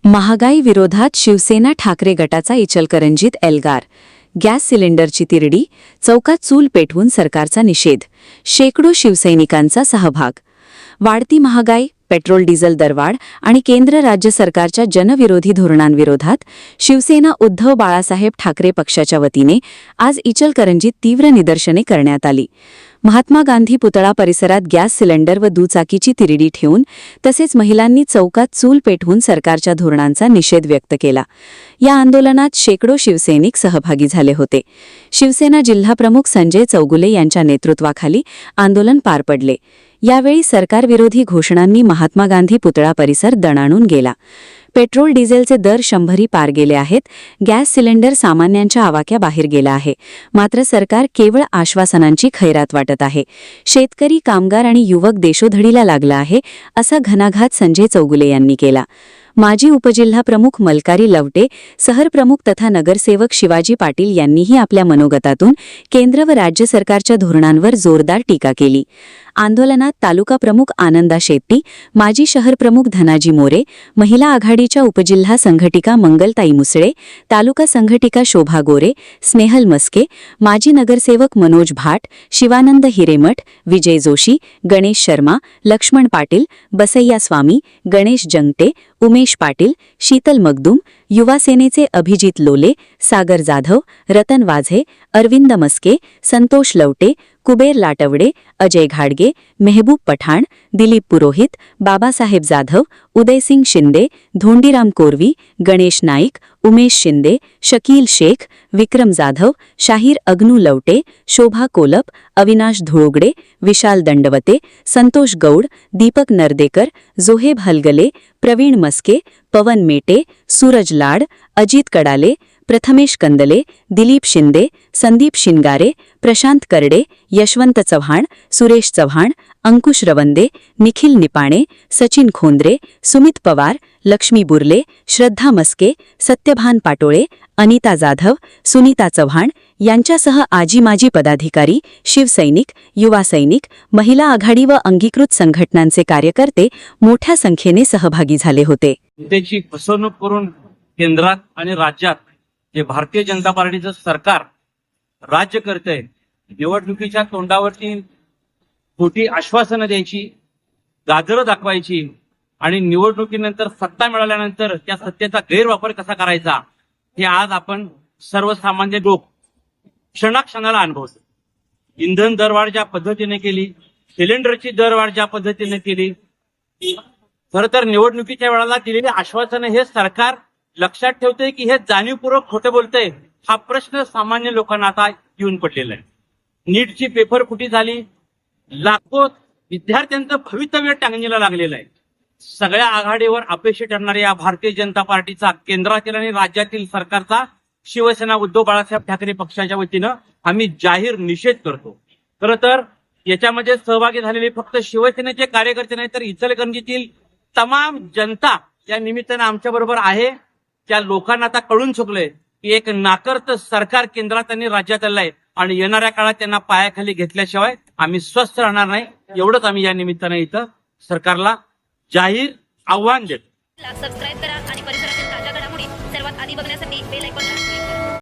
महागाई विरोधात शिवसेना ठाकरे गटाचा इचलकरंजीत एल्गार. गॅस सिलेंडरची तिरडी, चौकात चूल पेटवून सरकारचा निषेध. शेकडो शिवसैनिकांचा सहभाग. वाढती महागाई, पेट्रोल डिझेल दरवाढ आणि केंद्र राज्य सरकारच्या जनविरोधी धोरणांविरोधात शिवसेना उद्धव बाळासाहेब ठाकरे पक्षाच्या वतीने आज इचलकरंजीत तीव्र निदर्शने करण्यात आली. महात्मा गांधी पुतळा परिसरात गॅस सिलेंडर व दुचाकीची तिरडी ठेवून तसेच महिलांनी चौकात चूल पेटवून सरकारच्या धोरणांचा निषेध व्यक्त केला. या आंदोलनात शेकडो शिवसैनिक सहभागी झाले होते. शिवसेना जिल्हाप्रमुख संजय चौगुले यांच्या नेतृत्वाखाली आंदोलन पार पडले. यावेळी सरकारविरोधी घोषणांनी महात्मा गांधी पुतळा परिसर दणाणून गेला. पेट्रोल डिझेलचे दर 100 पार गेले आहेत. गॅस सिलेंडर सामान्यांच्या आवाक्याबाहेर गेला आहे. मात्र सरकार केवळ आश्वासनांची खैरात वाटत आहे. शेतकरी, कामगार आणि युवक देशोधडीला लागला आहे, असा घणाघात संजय चौगुले यांनी केला. माजी उपजिल्हाप्रमुख मलकारी लवटे, शहरप्रमुख तथा नगरसेवक शिवाजी पाटील यांनीही आपल्या मनोगतातून केंद्र व राज्य सरकारच्या धोरणांवर जोरदार टीका केली. आंदोलनात तालुका प्रमुख आनंदा शेट्टी, माजी शहरप्रमुख धनाजी मोरे, महिला आघाडीच्या उपजिल्हा संघटिका मंगलताई मुसळे, तालुका संघटिका शोभा गोरे, स्नेहल मस्के, माजी नगरसेवक मनोज भाट, शिवानंद हिरेमठ, विजय जोशी, गणेश शर्मा, लक्ष्मण पाटील, बसैया स्वामी, गणेश जंगटे, उमेश पाटील, शीतल मगदूम, युवा सेनेचे अभिजित लोले, सागर जाधव, रतन वाझे, अरविंद मस्के, संतोष लवटे, कुबेर लाटवडे, अजय घाडगे, मेहबूब पठाण, दिलीप पुरोहित, बाबासाहेब जाधव, उदयसिंग शिंदे, धोंडीराम कोरवी, गणेश नाईक, उमेश शिंदे, शकील शेख, विक्रम जाधव, शाहीर अग्नू लवटे, शोभा कोलप, अविनाश धुळुगडे, विशाल दंडवते, संतोष गौड, दीपक नरदेकर, जोहेब हलगले, प्रवीण मस्के, पवन मेटे, सूरज लाड, अजित कडाले, प्रथमेश कंदले, दिलीप शिंदे, संदीप शिंगारे, प्रशांत करडे, यशवंत चव्हाण, सुरेश चव्हाण, अंकुश रवंदे, निखिल निपाणे, सचिन खोंद्रे, सुमित पवार, लक्ष्मी बुर्ले, श्रद्धा मस्के, सत्यभान पाटोळे, अनिता जाधव, सुनीता चव्हाण यांच्यासह आजी माजी पदाधिकारी, शिवसैनिक, युवा सैनिक, महिला आघाडी व अंगीकृत संघटनांचे कार्यकर्ते मोठ्या संख्येने सहभागी झाले होते. त्याची फसवणूक करून केंद्रात आणि राज्यात जे भारतीय जनता पार्टीचं सरकार राज्य करतंय, निवडणुकीच्या तोंडावरती खोटी आश्वासनं द्यायची, गाजरं दाखवायची आणि निवडणुकीनंतर सत्ता मिळाल्यानंतर त्या सत्तेचा गैरवापर कसा करायचा हे आज आपण सर्वसामान्य लोक क्षणाक्षणाला अनुभवतो. इंधन दरवाढ ज्या पद्धतीने केली, सिलेंडरची दरवाढ ज्या पद्धतीने केली, खरं तर निवडणुकीच्या वेळेला दिलेली आश्वासनं हे सरकार लक्षात ठेवतंय की हे जाणीवपूर्वक खोटं बोलतंय, हा प्रश्न सामान्य लोकांना आता येऊन पडलेला आहे. नीटची पेपर फुटी झाली, लाखो विद्यार्थ्यांचं भवितव्य टांगणीला लागलेलं आहे. सगळ्या आघाडीवर अपयशी ठरणाऱ्या या भारतीय जनता पार्टीचा केंद्रातील आणि राज्यातील सरकारचा शिवसेना उद्धव बाळासाहेब ठाकरे पक्षाच्या वतीनं आम्ही जाहीर निषेध करतो. खरं तर याच्यामध्ये सहभागी झालेले फक्त शिवसेनेचे कार्यकर्ते नाही तर इचलकरंजीतील तमाम जनता या निमित्तानं आमच्या बरोबर आहे. त्या लोकांना आता कळून चुकलंय की एक नाकर्त सरकार केंद्रात आणि राज्यात आलंय आणि येणाऱ्या काळात त्यांना पायाखाली घेतल्याशिवाय आम्ही स्वस्थ राहणार नाही. एवढंच आम्ही या निमित्तानं इथं सरकारला जाहीर आव्हान देतो. सबस्क्राईब करा आणि